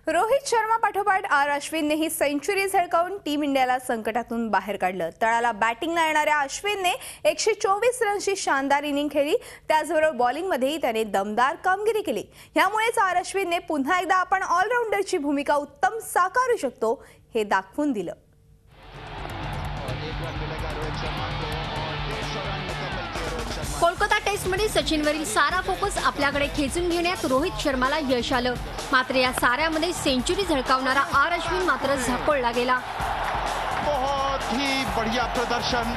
रोहित शर्मा पाठोपाठ अश्विननेही century झळकावून team इंडियाला संकटातून बाहेर काढलं। तळाला बॅटिंगला येणाऱ्या अश्विनने 124 रन्सची शानदार इनिंग खेळली। त्याचबरोबर बॉलिंगमध्येही त्याने दमदार कामगिरी केली। यामुळेच अश्विनने पुन्हा एकदा आपण ऑलराऊंडरची भूमिका उत्तम साकारू शकतो हे दाखवून दिलं। कोलकाता टेस्टमध्ये सचिनवरील सारा फोकस आपल्याकडे खेचून घेण्यात रोहित शर्माला यश आलं। मात्र या साऱ्यामध्ये सेंचुरी झळकावणारा अश्विन मात्र झकोळला गेला। बहुत ही बढ़िया प्रदर्शन,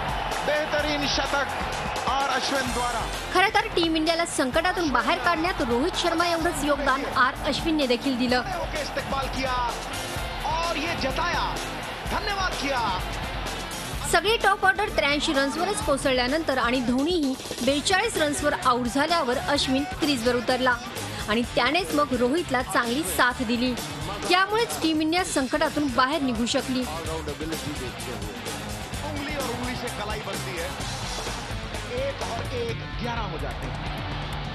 बेहतरीन शतक अश्विन द्वारा। खरं तर टीम इंडियाला संकटातून बाहेर काढण्यात रोहित शर्मा एवढंच योगदान अश्विनने देखील दिलं। इस्तेमाल किया और ये जताया, धन्यवाद किया। सगळे टॉप ऑर्डर 83 रन्सवरच कोसळल्यानंतर आणि धोनीही 42 रन्सवर आउट झाल्यावर अश्विन क्रीजवर उतरला आणि त्यानेच मग रोहितला चांगली साथ दिली। यामुळेच टीम इंडिया संकटातून बाहेर निघू शकली।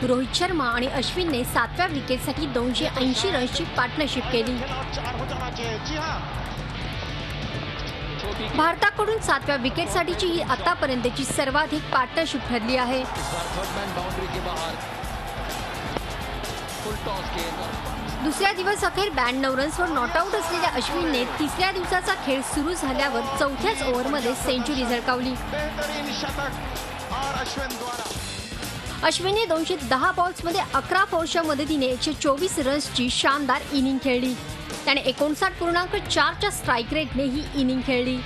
रोहित शर्मा आणि अश्विनने 7व्या विकेटसाठी 280 रन्सची पार्टनरशिप केली। भारताकडून 7व्या विकेटसाठीची ही आतापर्यंतची सर्वाधिक पार्टनरशिप ठरली आहे। दुसऱ्या दिवस अखेर 92 रन्सवर नॉट आउट असलेल्या अश्विनने तिसऱ्या दिवसाचा खेळ सुरू झाल्यावर चौथ्याच ओव्हरमध्ये सेंचुरी झळकावली। अश्विनने 210 बॉल्समध्ये 11 फोर्सच्या मदतीने 124 रन्सची शानदार इनिंग खेळली। त्याने 59.4च्या स्ट्राइक रेटने ही इनिंग खेळली।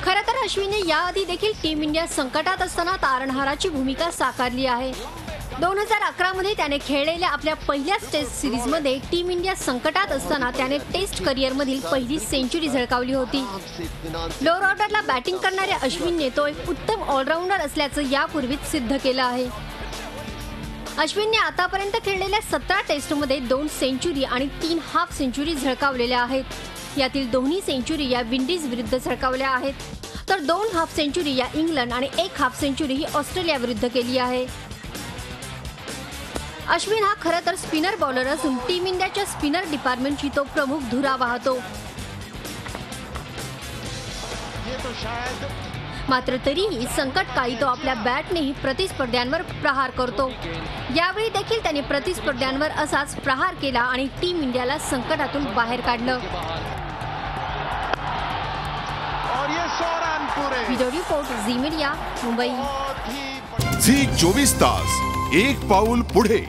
खरं तर अश्विनने याआधी देखील टीम इंडिया संकटात असताना तारणहाराची भूमिका साकारली आहे। 2011 मध्ये त्याने खेळलेल्या आपल्या पहिल्याच टेस्ट सिरीजमध्ये टीम इंडिया संकटात असताना त्याने टेस्ट करिअरमधील पहिली सेंचुरी झळकावली होती। लोअर ऑर्डरला बॅटिंग करणाऱ्या अश्विनने तो एक उत्तम ऑलराऊंडर असल्याचं यापूर्वीच सिद्ध केलं आहे। अश्विनने आतापर्यंत खेळलेल्या 17 टेस्टमध्ये 2 सेंचुरी आणि 3 हाफ सेंचुरी झळकावलेल्या आहेत। यातील दोन्ही सेंचुरी या विंडीज विरुद्ध झळकावल्या आहेत, तर 2 हाफ सेंचुरी या इंग्लंड आणि 1 हाफ सेंचुरी ही ऑस्ट्रेलिया विरुद्ध केली आहे। अश्विन हा खरं तर स्पिनर बॉलर असून टीम इंडियाच्या स्पिनर डिपार्टमेंटची तो प्रमुख धुरा वाहतो। मात्र तरीही संकटकाळी तो आपल्या बॅटनेही प्रतिस्पर्ध्यांवर प्रहार करतो। यावेळी देखील त्याने प्रतिस्पर्ध्यांवर असाच प्रहार केला आणि टीम इंडियाला संकटातून बाहेर काढलं। Video report Zee media, Mumbai. Zee 24 तास, एक पाऊल पुढे।